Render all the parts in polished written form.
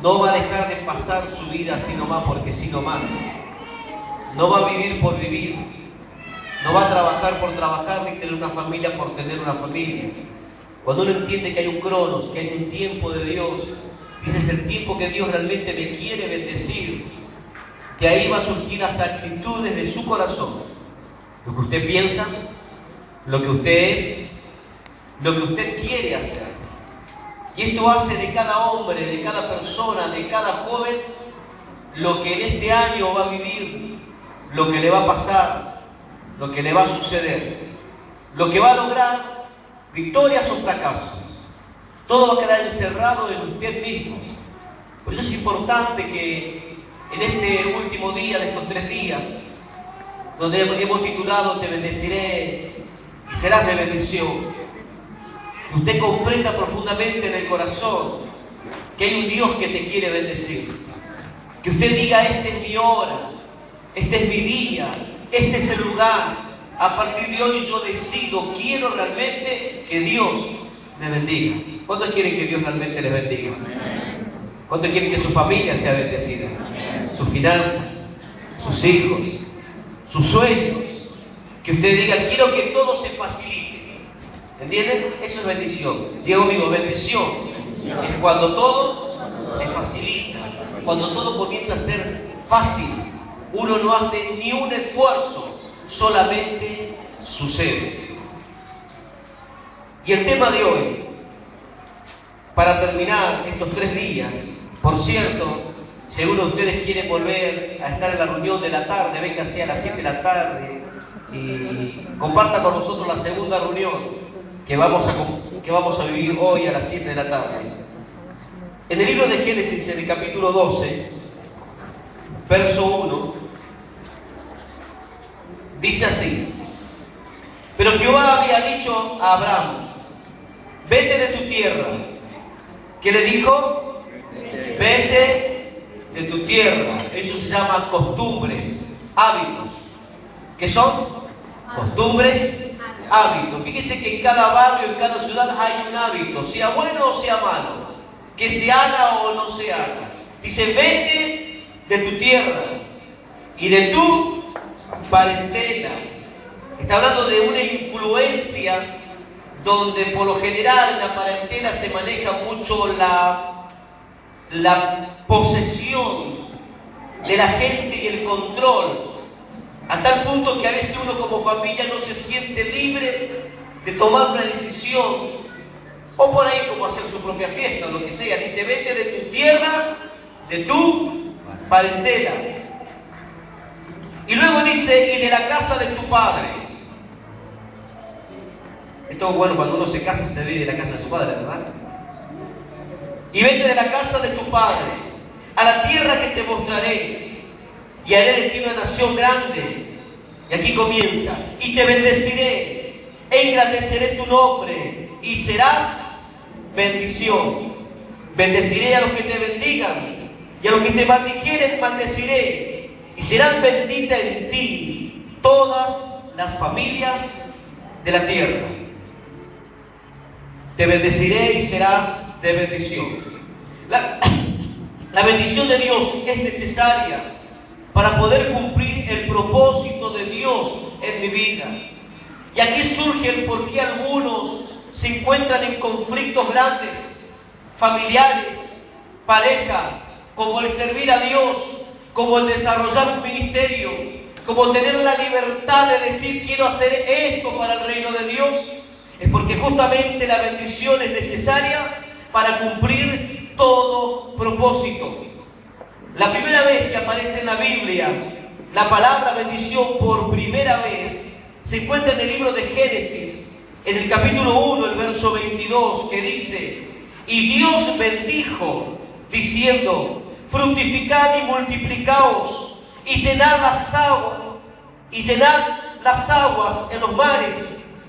No va a dejar de pasar su vida así nomás porque sí nomás. No va a vivir por vivir. No va a trabajar por trabajar ni tener una familia por tener una familia. Cuando uno entiende que hay un cronos, que hay un tiempo de Dios, dice es el tiempo que Dios realmente me quiere bendecir, que ahí va a surgir las actitudes de su corazón. Lo que usted piensa, lo que usted es, lo que usted quiere hacer. Y esto hace de cada hombre, de cada persona, de cada joven, lo que en este año va a vivir, lo que le va a pasar, lo que le va a suceder, lo que va a lograr, victorias o fracasos. Todo va a quedar encerrado en usted mismo. Por eso es importante que en este último día de estos 3 días, donde hemos titulado Te bendeciré y serás de bendición, que usted comprenda profundamente en el corazón que hay un Dios que te quiere bendecir. Que usted diga, esta es mi hora, este es mi día, este es el lugar. A partir de hoy yo decido, quiero realmente que Dios me bendiga. ¿Cuántos quieren que Dios realmente les bendiga? ¿Cuántos quieren que su familia sea bendecida? Sus finanzas, sus hijos, sus sueños. Que usted diga, quiero que todo se facilite. ¿Entienden? Eso es bendición. Digo amigo, bendición es cuando todo se facilita, cuando todo comienza a ser fácil. Uno no hace ni un esfuerzo, solamente sucede. Y el tema de hoy, para terminar estos 3 días, por cierto, si alguno de ustedes quiere volver a estar en la reunión de la tarde, véngase a las 7 de la tarde y comparta con nosotros la segunda reunión que vamos a vivir hoy a las 7 de la tarde. En el libro de Génesis, en el capítulo 12, verso 1, dice así: Pero Jehová había dicho a Abraham, vete de tu tierra. ¿Qué le dijo? Vete de tu tierra. Eso se llama costumbres, hábitos. ¿Qué son? Costumbres, hábitos. Fíjese que en cada barrio, en cada ciudad hay un hábito, sea bueno o sea malo, que se haga o no se haga. Dice, vete de tu tierra y de tu parentela. Está hablando de una influencia donde por lo general en la parentela se maneja mucho la posesión de la gente y el control. A tal punto que a veces uno como familia no se siente libre de tomar una decisión, o por ahí como hacer su propia fiesta o lo que sea. Dice, vete de tu tierra, de tu parentela. Y luego dice, y de la casa de tu padre. Esto es bueno, cuando uno se casa se ve de la casa de su padre, ¿verdad? Y vete de la casa de tu padre, a la tierra que te mostraré. Y haré de ti una nación grande. Y aquí comienza. Y te bendeciré, engrandeceré tu nombre, y serás bendición. Bendeciré a los que te bendigan, y a los que te maldijeren maldeciré. Y serán benditas en ti todas las familias de la tierra. Te bendeciré y serás de bendición. La bendición de Dios es necesaria para poder cumplir el propósito de Dios en mi vida. Y aquí surge el por qué algunos se encuentran en conflictos grandes, familiares, pareja, como el servir a Dios, como el desarrollar un ministerio, como tener la libertad de decir quiero hacer esto para el reino de Dios. Es porque justamente la bendición es necesaria para cumplir todo propósito. La primera vez que aparece en la Biblia la palabra bendición por primera vez se encuentra en el libro de Génesis, en el capítulo 1, el verso 22, que dice: Y Dios bendijo, diciendo: fructificad y multiplicaos, y llenad las aguas en los mares,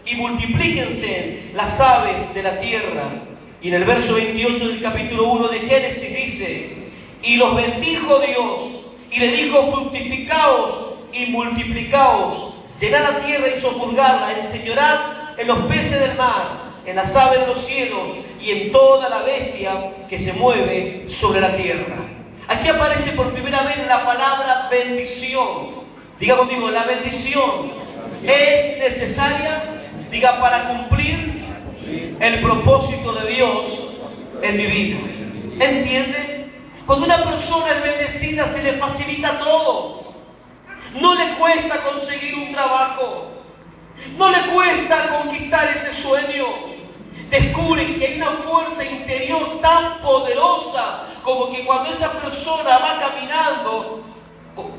y multiplíquense las aves de la tierra. Y en el verso 28 del capítulo 1 de Génesis dice: y los bendijo Dios, y le dijo: fructificaos y multiplicaos, llenad la tierra y sojuzgadla, enseñorad en los peces del mar, en las aves de los cielos y en toda la bestia que se mueve sobre la tierra. Aquí aparece por primera vez la palabra bendición. Diga conmigo: la bendición es necesaria, diga, para cumplir el propósito de Dios en mi vida. ¿Entiende? Cuando una persona es bendecida, se le facilita todo. No le cuesta conseguir un trabajo, no le cuesta conquistar ese sueño. Descubren que hay una fuerza interior tan poderosa, como que cuando esa persona va caminando,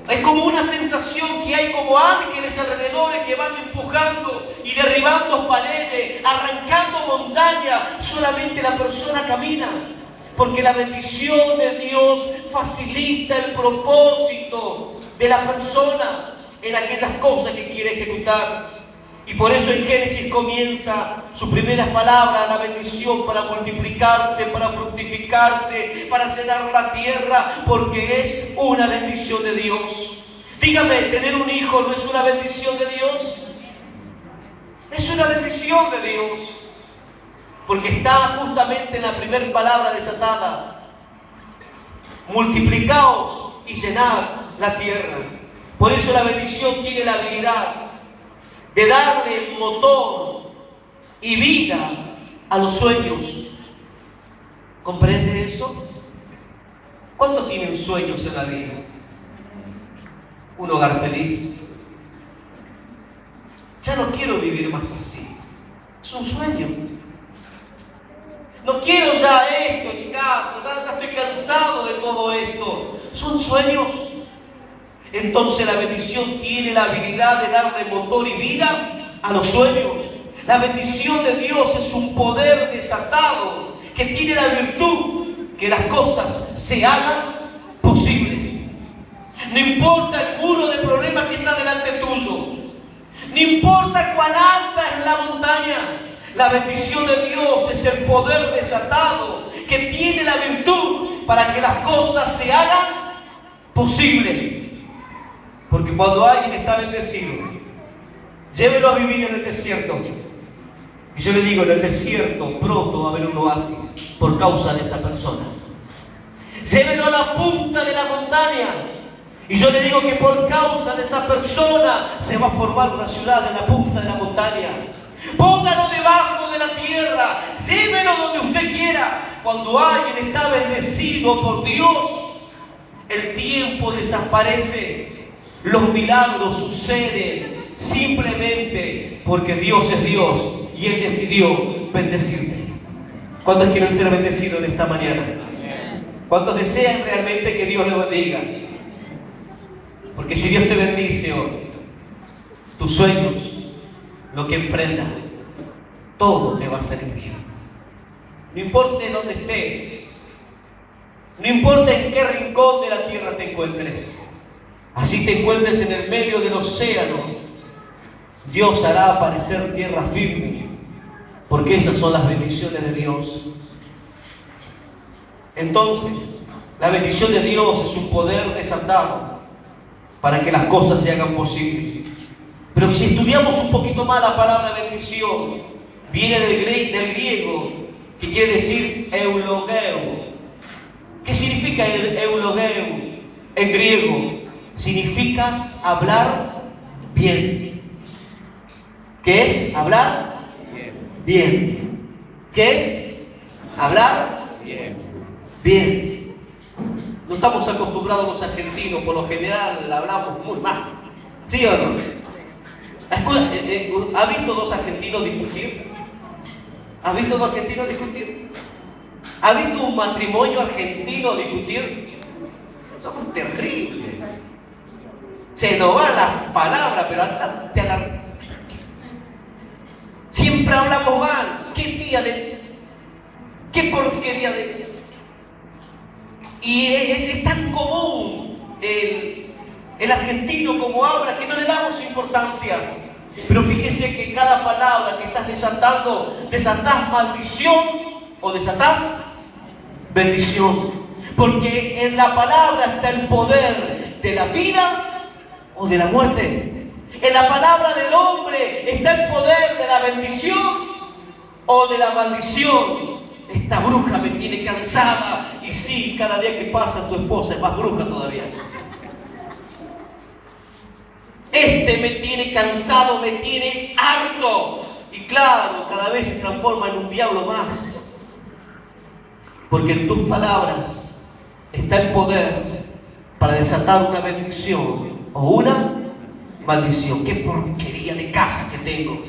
es como una sensación que hay como ángeles alrededor que van empujando y derribando paredes, arrancando montañas. Solamente la persona camina, porque la bendición de Dios facilita el propósito de la persona en aquellas cosas que quiere ejecutar. Y por eso en Génesis comienza sus primeras palabras: la bendición para multiplicarse, para fructificarse, para llenar la tierra, porque es una bendición de Dios. Dígame, ¿tener un hijo no es una bendición de Dios? Es una bendición de Dios, porque está justamente en la primera palabra desatada: multiplicaos y llenad la tierra. Por eso la bendición tiene la habilidad de darle motor y vida a los sueños. ¿Comprende eso? ¿Cuántos tienen sueños en la vida? Un hogar feliz. Ya no quiero vivir más así. Es un sueño. No quiero ya esto en casa, ya estoy cansado de todo esto. Son sueños. Entonces la bendición tiene la habilidad de darle motor y vida a los sueños. La bendición de Dios es un poder desatado que tiene la virtud que las cosas se hagan posibles. No importa el muro de problemas que está delante tuyo, no importa cuán alta es la montaña, la bendición de Dios es el poder desatado que tiene la virtud para que las cosas se hagan posibles. Porque cuando alguien está bendecido, llévelo a vivir en el desierto. Y yo le digo, en el desierto pronto va a haber un oasis por causa de esa persona. Llévelo a la punta de la montaña. Y yo le digo que por causa de esa persona se va a formar una ciudad en la punta de la montaña. Póngalo debajo de la tierra. Llévelo donde usted quiera. Cuando alguien está bendecido por Dios, el tiempo desaparece. Los milagros suceden simplemente porque Dios es Dios y Él decidió bendecirte. ¿Cuántos quieren ser bendecidos en esta mañana? ¿Cuántos desean realmente que Dios les bendiga? Porque si Dios te bendice hoy, tus sueños, lo que emprendas, todo te va a salir bien. No importa dónde estés, no importa en qué rincón de la tierra te encuentres. Así te encuentres en el medio del océano, Dios hará aparecer tierra firme, porque esas son las bendiciones de Dios. Entonces, la bendición de Dios es un poder desatado para que las cosas se hagan posibles. Pero si estudiamos un poquito más la palabra bendición, viene del griego, que quiere decir eulogeu. ¿Qué significa el eulogeu en griego? Significa hablar bien. ¿Qué es hablar bien? ¿Qué es hablar bien? No estamos acostumbrados los argentinos, por lo general hablamos muy mal. ¿Sí o no? ¿Ha visto dos argentinos discutir? ¿Ha visto dos argentinos discutir? ¿Ha visto un matrimonio argentino discutir? Somos terribles. Se nos van las palabras, pero hasta te agarran. Siempre hablamos mal. ¿Qué ¡Qué porquería de... Y es tan común el argentino como habla que no le damos importancia. Pero fíjese que cada palabra que estás desatando, desatás maldición o desatás bendición. Porque en la palabra está el poder de la vida o de la muerte. En la palabra del hombre está el poder de la bendición o de la maldición. Esta bruja me tiene cansada. Y sí, cada día que pasa tu esposa es más bruja todavía. Este me tiene cansado, me tiene harto. Y claro, cada vez se transforma en un diablo más. Porque en tus palabras está el poder para desatar una bendición o una maldición. ¡Qué porquería de casa que tengo!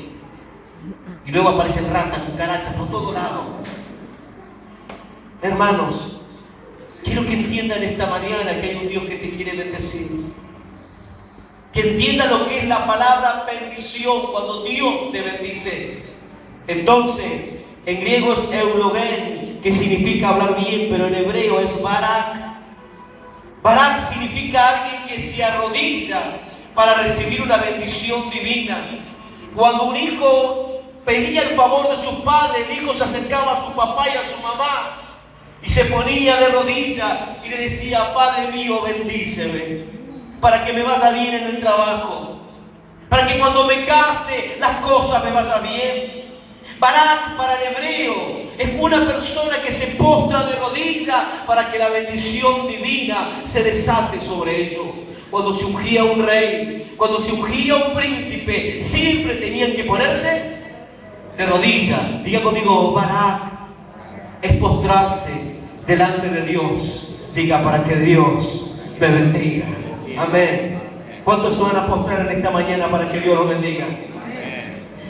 Y luego aparecen ratas, cucarachas por todo lado. Hermanos, quiero que entiendan esta mañana que hay un Dios que te quiere bendecir. Que entienda lo que es la palabra bendición cuando Dios te bendice. Entonces, en griego es eulogen, que significa hablar bien, pero en hebreo es barak. Barak significa alguien que se arrodilla para recibir una bendición divina. Cuando un hijo pedía el favor de su padre, el hijo se acercaba a su papá y a su mamá y se ponía de rodillas y le decía: Padre mío, bendíceme, para que me vaya bien en el trabajo, para que cuando me case las cosas me vayan bien. Barak para el hebreo es una persona que se postra de rodillas para que la bendición divina se desate sobre ellos. Cuando se ungía un rey, cuando se ungía un príncipe, siempre tenían que ponerse de rodillas. Diga conmigo, Barak es postrarse delante de Dios. Diga: para que Dios me bendiga. Amén. ¿Cuántos se van a postrar en esta mañana para que Dios los bendiga?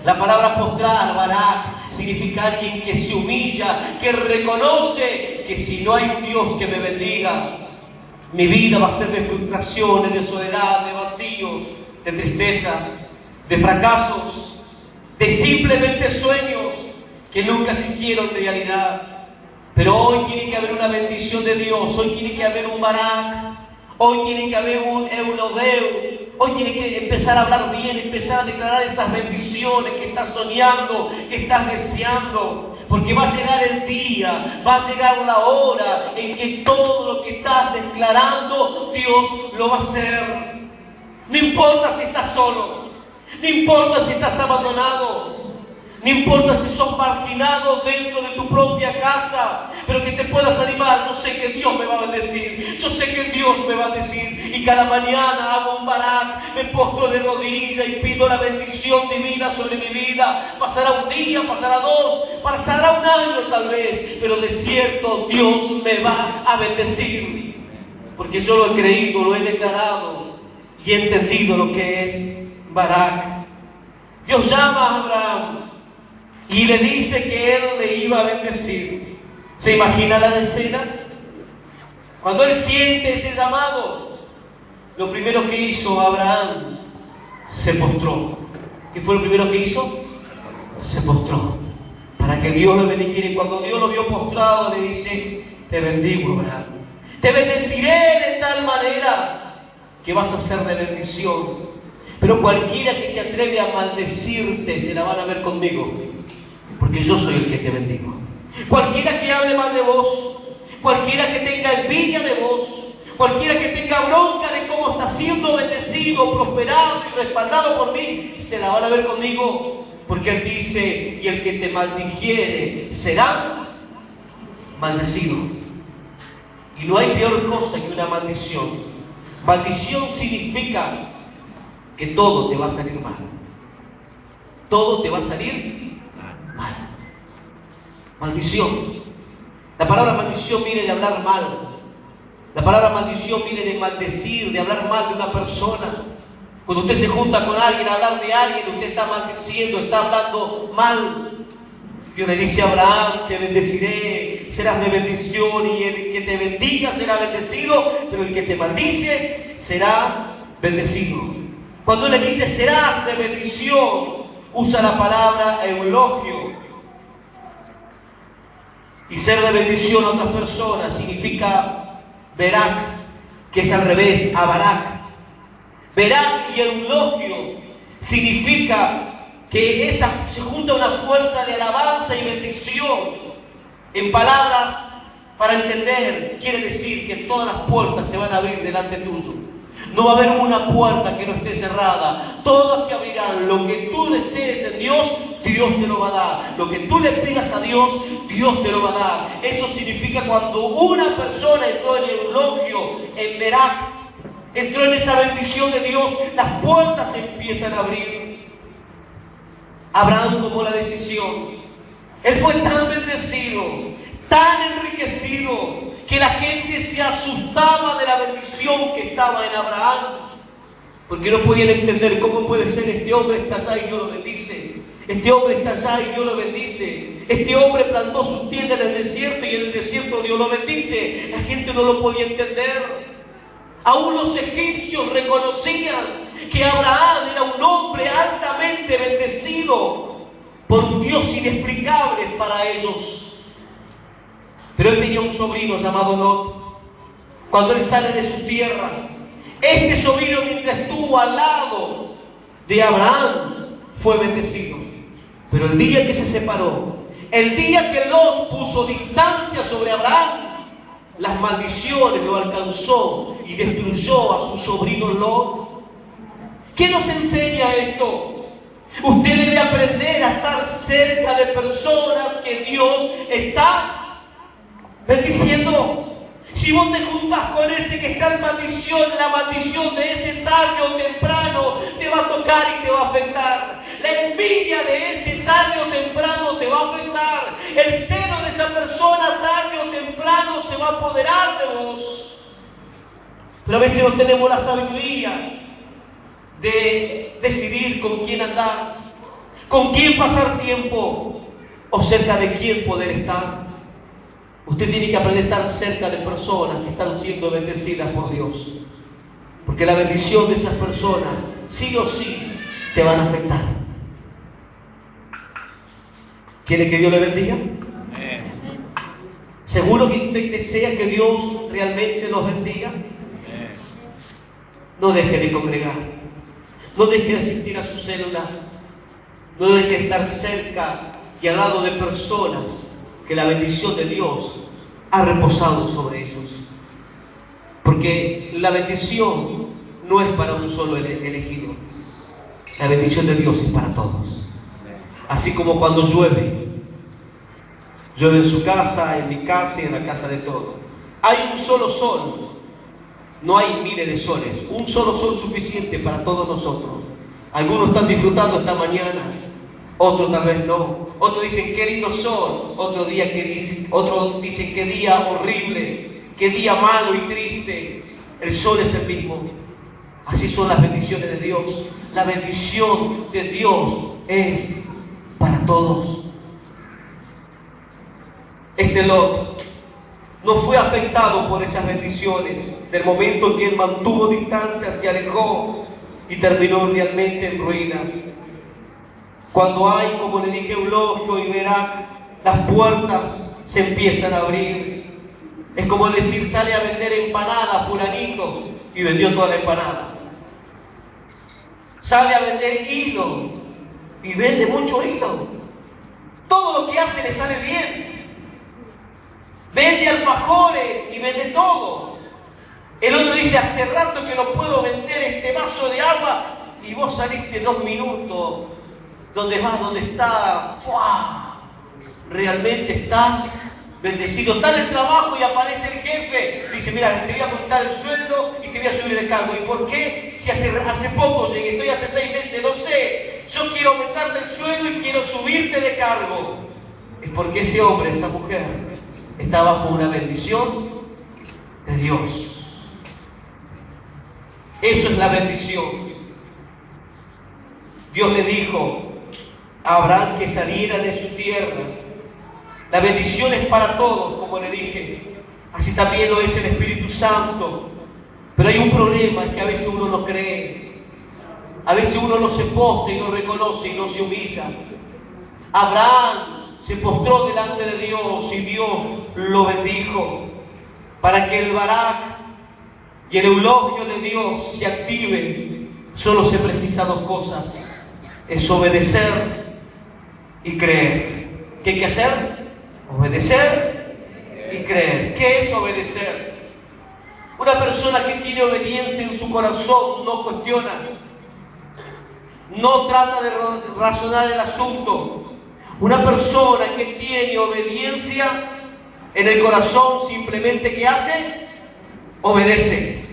La palabra postrar, barak, significa alguien que se humilla, que reconoce que si no hay un Dios que me bendiga, mi vida va a ser de frustraciones, de soledad, de vacío, de tristezas, de fracasos, de simplemente sueños que nunca se hicieron realidad. Pero hoy tiene que haber una bendición de Dios, hoy tiene que haber un barak. Hoy tiene que haber un eulogeu. Hoy tiene que empezar a hablar bien, empezar a declarar esas bendiciones que estás soñando, que estás deseando. Porque va a llegar el día, va a llegar la hora en que todo lo que estás declarando, Dios lo va a hacer. No importa si estás solo, no importa si estás abandonado, no importa si sos marginado dentro de tu propia casa, pero que te puedas animar. Yo sé que Dios me va a bendecir, yo sé que Dios me va a bendecir, y cada mañana hago un barak, me postro de rodillas y pido la bendición divina sobre mi vida. Pasará un día, pasará dos, pasará un año tal vez, pero de cierto Dios me va a bendecir, porque yo lo he creído, lo he declarado y he entendido lo que es barak. Dios llama a Abraham y le dice que Él le iba a bendecir. ¿Se imagina la escena? Cuando Él siente ese llamado, lo primero que hizo Abraham, se postró. ¿Qué fue lo primero que hizo? Se postró, para que Dios lo bendijera. Y cuando Dios lo vio postrado, le dice: te bendigo, Abraham. Te bendeciré de tal manera que vas a ser de bendición. Pero cualquiera que se atreve a maldecirte, se la van a ver conmigo, porque yo soy el que te bendigo. Cualquiera que hable mal de vos, cualquiera que tenga envidia de vos, cualquiera que tenga bronca de cómo está siendo bendecido, prosperado y respaldado por mí, se la van a ver conmigo, porque Él dice: y el que te maldijere será maldecido. Y no hay peor cosa que una maldición. Maldición significa que todo te va a salir mal. Todo te va a salir mal. Maldición. La palabra maldición viene de hablar mal. La palabra maldición viene de maldecir, de hablar mal de una persona. Cuando usted se junta con alguien a hablar de alguien, usted está maldiciendo, está hablando mal. Dios le dice a Abraham: te bendeciré, serás de bendición, y el que te bendiga será bendecido, pero el que te maldice será bendecido. Cuando le dice serás de bendición, usa la palabra eulogio. Y ser de bendición a otras personas significa Berak, que es al revés, a Barak. Berak y eulogio significa que se junta una fuerza de alabanza y bendición. En palabras para entender, quiere decir que todas las puertas se van a abrir delante tuyo. No va a haber una puerta que no esté cerrada. Todas se abrirán. Lo que tú desees en Dios, Dios te lo va a dar. Lo que tú le pidas a Dios, Dios te lo va a dar. Eso significa cuando una persona entró en el eulogio, en Berak, entró en esa bendición de Dios, las puertas se empiezan a abrir. Abraham tomó la decisión. Él fue tan bendecido, tan enriquecido, que la gente se asustaba de la bendición que estaba en Abraham, porque no podían entender cómo puede ser: este hombre está allá y Dios lo bendice, este hombre está allá y Dios lo bendice, este hombre plantó sus tiendas en el desierto y en el desierto Dios lo bendice. La gente no lo podía entender. Aún los egipcios reconocían que Abraham era un hombre altamente bendecido por un Dios inexplicable para ellos. Pero él tenía un sobrino llamado Lot. Cuando él sale de su tierra, este sobrino, mientras estuvo al lado de Abraham, fue bendecido. Pero el día que se separó, el día que Lot puso distancia sobre Abraham, las maldiciones lo alcanzó y destruyó a su sobrino Lot. ¿Qué nos enseña esto? Usted debe aprender a estar cerca de personas que Dios está bendiciendo. Si vos te juntás con ese que está en maldición, la maldición de ese tarde o temprano te va a tocar y te va a afectar. La envidia de ese tarde o temprano te va a afectar. El celo de esa persona tarde o temprano se va a apoderar de vos. Pero a veces no tenemos la sabiduría de decidir con quién andar, con quién pasar tiempo o cerca de quién poder estar. Usted tiene que aprender a estar cerca de personas que están siendo bendecidas por Dios, porque la bendición de esas personas sí o sí te van a afectar. ¿Quiere que Dios le bendiga? ¿Seguro que usted desea que Dios realmente nos bendiga? No deje de congregar, no deje de asistir a su célula, no deje de estar cerca y al lado de personas que la bendición de Dios ha reposado sobre ellos. Porque la bendición no es para un solo elegido. La bendición de Dios es para todos. Así como cuando llueve en su casa, en mi casa y en la casa de todos. Hay un solo sol. No hay miles de soles. Un solo sol suficiente para todos nosotros. Algunos están disfrutando esta mañana, otros tal vez no. Otros dicen qué lindo sol, otros dicen qué día horrible, qué día malo y triste. El sol es el mismo. Así son las bendiciones de Dios. La bendición de Dios es para todos. Este Lot no fue afectado por esas bendiciones. Del momento en que él mantuvo distancia, se alejó y terminó realmente en ruina. Cuando hay, como le dije, eulogio y Berak, las puertas se empiezan a abrir. Es como decir, sale a vender empanada fulanito y vendió toda la empanada. Sale a vender hilo y vende mucho hilo. Todo lo que hace le sale bien. Vende alfajores y vende todo. El otro dice, hace rato que no puedo vender este vaso de agua, y vos saliste 2 minutos. ¿Dónde vas? ¿Dónde está? ¡Fua! Realmente estás bendecido. Está en el trabajo y aparece el jefe. Dice, mira, te voy a aumentar el sueldo y te voy a subir de cargo. ¿Y por qué? Si hace poco llegué, estoy hace 6 meses, no sé. Yo quiero aumentarte el sueldo y quiero subirte de cargo. Es porque ese hombre, esa mujer, está bajo una bendición de Dios. Eso es la bendición. Dios le dijo a Abraham que saliera de su tierra. La bendición es para todos, como le dije. Así también lo es el Espíritu Santo. Pero hay un problema, es que a veces uno no cree. A veces uno no se postra y no reconoce y no se humilla. Abraham se postró delante de Dios y Dios lo bendijo. Para que el Barak y el eulogio de Dios se activen, solo se precisa dos cosas: es obedecer y creer. ¿Qué hay que hacer? Obedecer y creer. ¿Qué es obedecer? Una persona que tiene obediencia en su corazón no cuestiona, no trata de razonar el asunto. Una persona que tiene obediencia en el corazón, simplemente ¿qué hace? Obedece.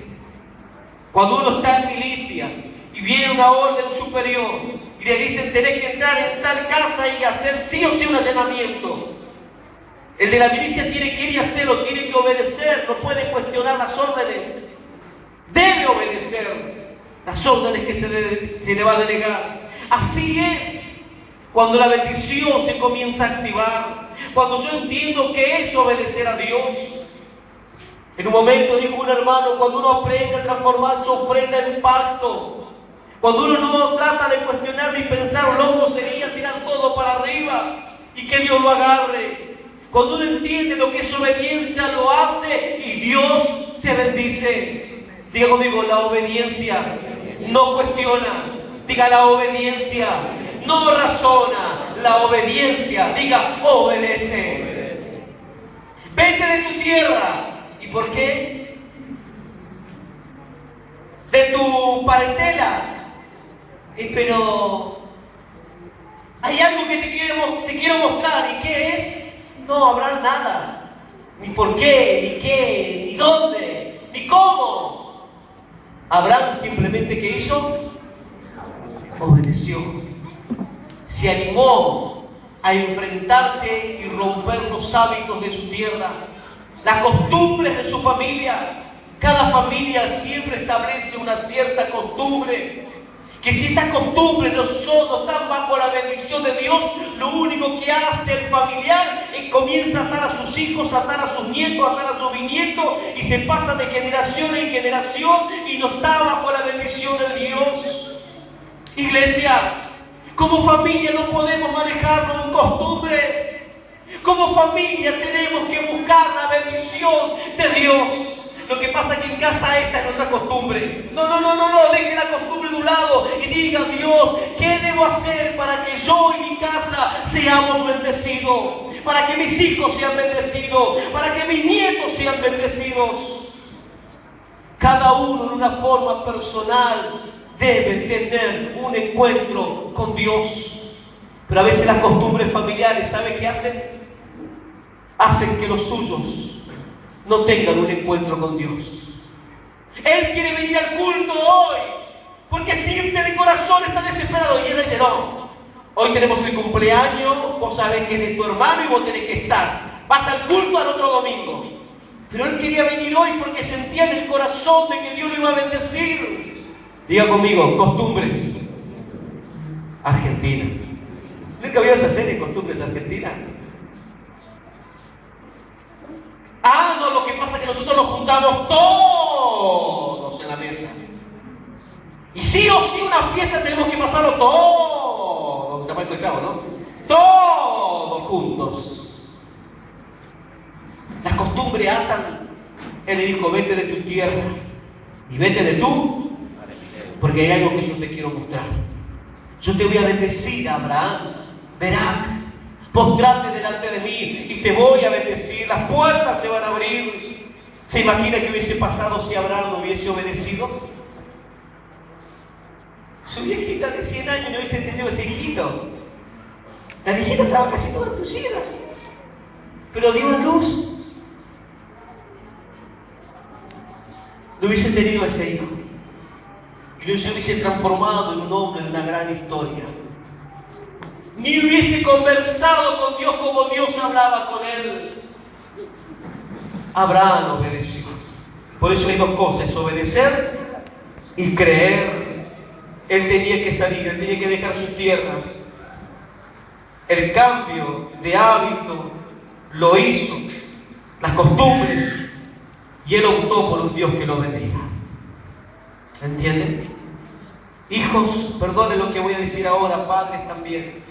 Cuando uno está en milicias y viene una orden superior y le dicen tenés que entrar en tal casa y hacer sí o sí un allanamiento, el de la milicia tiene que ir y hacerlo, tiene que obedecer, no puede cuestionar las órdenes, debe obedecer las órdenes que se le va a delegar. Así es cuando la bendición se comienza a activar, cuando yo entiendo que es obedecer a Dios. En un momento dijo un hermano, cuando uno aprende a transformar su ofrenda en pacto, cuando uno no trata de cuestionar ni pensar, loco sería tirar todo para arriba y que Dios lo agarre. Cuando uno entiende lo que es obediencia, lo hace y Dios te bendice. Diga conmigo, la obediencia no cuestiona. Diga, la obediencia no razona. La obediencia, diga, obedece. Vete de tu tierra. ¿Y por qué? De tu parentela. Pero hay algo que te quiero mostrar. ¿Y qué es? No habrá nada. Ni por qué, ni qué, ni dónde, ni cómo. Abraham simplemente ¿qué hizo? Obedeció. Se animó a enfrentarse y romper los hábitos de su tierra, las costumbres de su familia. Cada familia siempre establece una cierta costumbre, que si esas costumbres no están bajo la bendición de Dios, lo único que hace el familiar es comienza a atar a sus hijos, a atar a sus nietos, a atar a sus bisnietos, y se pasa de generación en generación y no está bajo la bendición de Dios. Iglesia, como familia no podemos manejarnos en costumbres. Como familia tenemos que buscar la bendición de Dios. Lo que pasa es que en casa esta es nuestra costumbre. No, deje la costumbre de un lado y diga, Dios, ¿qué debo hacer para que yo y mi casa seamos bendecidos? Para que mis hijos sean bendecidos, para que mis nietos sean bendecidos. Cada uno en una forma personal debe tener un encuentro con Dios. Pero a veces las costumbres familiares, ¿sabe qué hacen? Hacen que los suyos no tengan un encuentro con Dios. Él quiere venir al culto hoy porque siente de corazón, está desesperado, y él dice, no, hoy tenemos el cumpleaños, vos sabés que es de tu hermano y vos tenés que estar, vas al culto al otro domingo. Pero él quería venir hoy porque sentía en el corazón de que Dios lo iba a bendecir. Diga conmigo, costumbres argentinas. ¿Nunca vio esa serie, Costumbres Argentinas? Ah, no, lo que pasa es que nosotros nos juntamos todos en la mesa. Y sí o sí una fiesta tenemos que pasarlo todos. ¿Se ha escuchado, no? Todos juntos. Las costumbres atan. Él le dijo, vete de tu tierra y vete de tú, porque hay algo que yo te quiero mostrar. Yo te voy a bendecir, Abraham, Barak. Postrate delante de mí y te voy a bendecir. Las puertas se van a abrir. ¿Se imagina qué hubiese pasado si Abraham no hubiese obedecido? Su viejita de 100 años no hubiese entendido ese hijito. La viejita estaba casi toda entusiasmada, pero dio a luz. No hubiese tenido a ese hijo y no se hubiese transformado en un hombre de una gran historia. Ni hubiese conversado con Dios como Dios hablaba con él. Abraham obedeció. Por eso hay dos cosas: obedecer y creer. Él tenía que salir, él tenía que dejar sus tierras. El cambio de hábito lo hizo, las costumbres, y él optó por un Dios que lo bendiga. ¿Entienden? Hijos, perdonen lo que voy a decir ahora, padres también.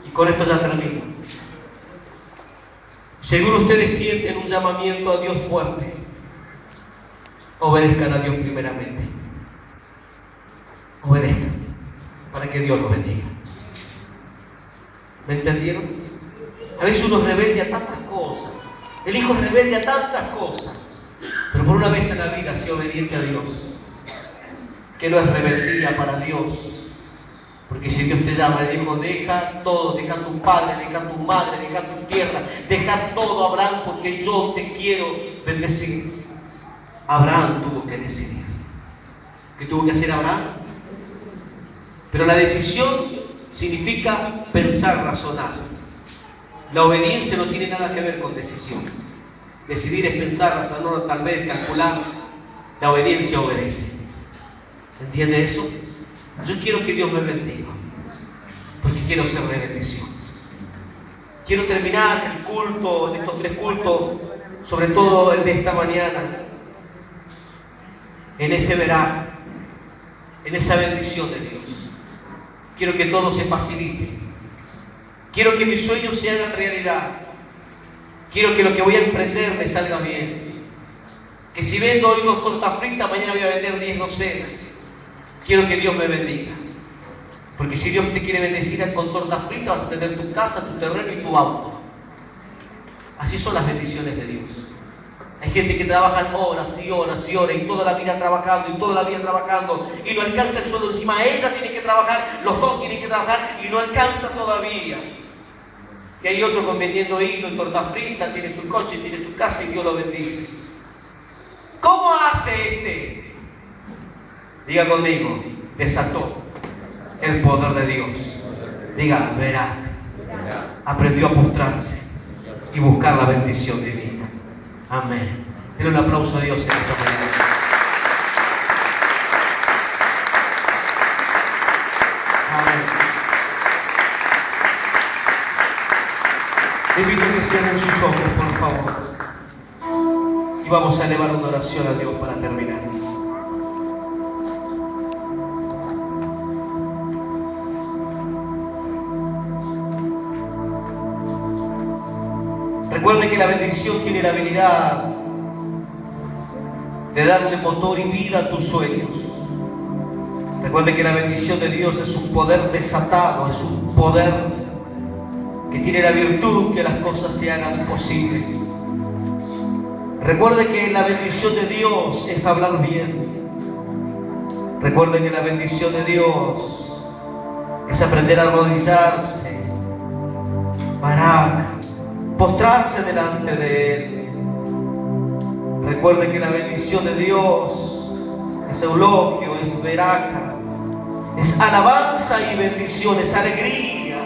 Y con esto ya termino. Seguro ustedes sienten un llamamiento a Dios fuerte. Obedezcan a Dios primeramente. Obedezcan para que Dios los bendiga. ¿Me entendieron? A veces uno es rebelde a tantas cosas. El hijo es rebelde a tantas cosas. Pero por una vez en la vida sea obediente a Dios. Que no es rebeldía para Dios. Porque si Dios te llama, le dijo, deja todo, deja tu padre, deja tu madre, deja tu tierra, deja todo, Abraham, porque yo te quiero bendecir. Abraham tuvo que decidir. ¿Qué tuvo que hacer Abraham? Pero la decisión significa pensar, razonar. La obediencia no tiene nada que ver con decisión. Decidir es pensar, razonar, tal vez calcular. La obediencia obedece. ¿Entiende eso? Yo quiero que Dios me bendiga, porque quiero ser de bendición. Quiero terminar el culto, en estos 3 cultos, sobre todo el de esta mañana, en ese verano, en esa bendición de Dios. Quiero que todo se facilite. Quiero que mis sueños se hagan realidad. Quiero que lo que voy a emprender me salga bien. Que si vendo hoy 2 tortas fritas, mañana voy a vender 10 docenas. Quiero que Dios me bendiga. Porque si Dios te quiere bendecir con tortas fritas, vas a tener tu casa, tu terreno y tu auto. Así son las bendiciones de Dios. Hay gente que trabaja horas y horas y horas y toda la vida trabajando y toda la vida trabajando y no alcanza el sueldo encima. Ella tiene que trabajar, los dos tienen que trabajar y no alcanza todavía. Y hay otro con vendiendo hilo y torta frita, tiene su coche, tiene su casa y Dios lo bendice. ¿Cómo hace este? Diga conmigo, desató el poder de Dios. Diga, Barak. Aprendió a postrarse y buscar la bendición divina. Amén. Denle un aplauso a Dios en esta mañana. Amén. Le invito a que cierren sus ojos, por favor. Y vamos a elevar una oración a Dios para terminar. Recuerde que la bendición tiene la habilidad de darle motor y vida a tus sueños. Recuerde que la bendición de Dios es un poder desatado, es un poder que tiene la virtud que las cosas se hagan posibles. Recuerde que la bendición de Dios es hablar bien. Recuerde que la bendición de Dios es aprender a arrodillarse, Barak, postrarse delante de Él. Recuerde que la bendición de Dios es eulogio, es veraca, es alabanza y bendición, es alegría.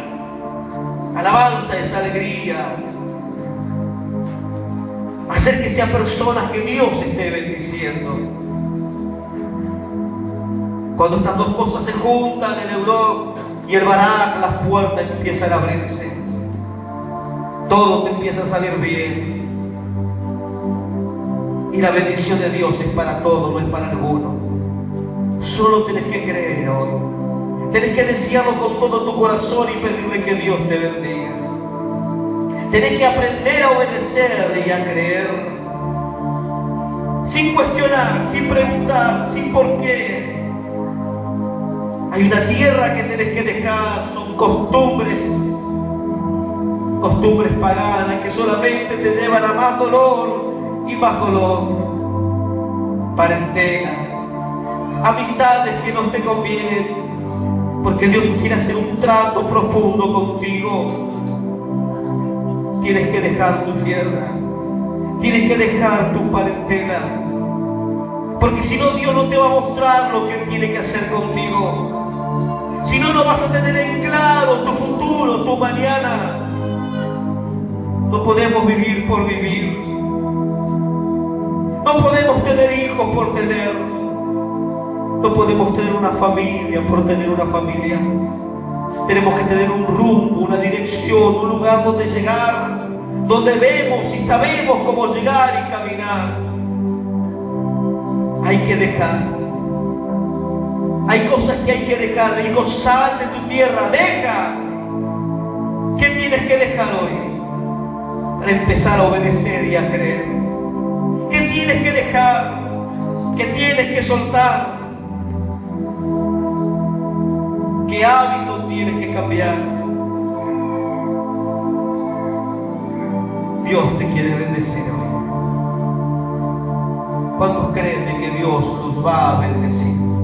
Alabanza es alegría. Hacer que sean personas que Dios esté bendiciendo. Cuando estas dos cosas se juntan, el eulogio y el barak, las puertas empiezan a abrirse. Todo te empieza a salir bien. Y la bendición de Dios es para todo, no es para alguno. Solo tenés que creer hoy. Tenés que desearlo con todo tu corazón y pedirle que Dios te bendiga. Tenés que aprender a obedecer y a creer. Sin cuestionar, sin preguntar, sin por qué. Hay una tierra que tenés que dejar, son costumbres paganas que solamente te llevan a más dolor y más dolor. Parentela, amistades que no te convienen, porque Dios quiere hacer un trato profundo contigo. Tienes que dejar tu tierra, tienes que dejar tu parentela, porque si no, Dios no te va a mostrar lo que Él tiene que hacer contigo. Si no, no vas a tener en claro tu futuro, tu mañana. No podemos vivir por vivir. No podemos tener hijos por tener. No podemos tener una familia por tener una familia. Tenemos que tener un rumbo, una dirección, un lugar donde llegar, donde vemos y sabemos cómo llegar y caminar. Hay que dejar. Hay cosas que hay que dejar. Le digo, sal de tu tierra, deja. ¿Qué tienes que dejar hoy para empezar a obedecer y a creer? ¿Qué tienes que dejar? ¿Qué tienes que soltar? ¿Qué hábitos tienes que cambiar? Dios te quiere bendecir hoy. ¿Cuántos creen de que Dios los va a bendecir?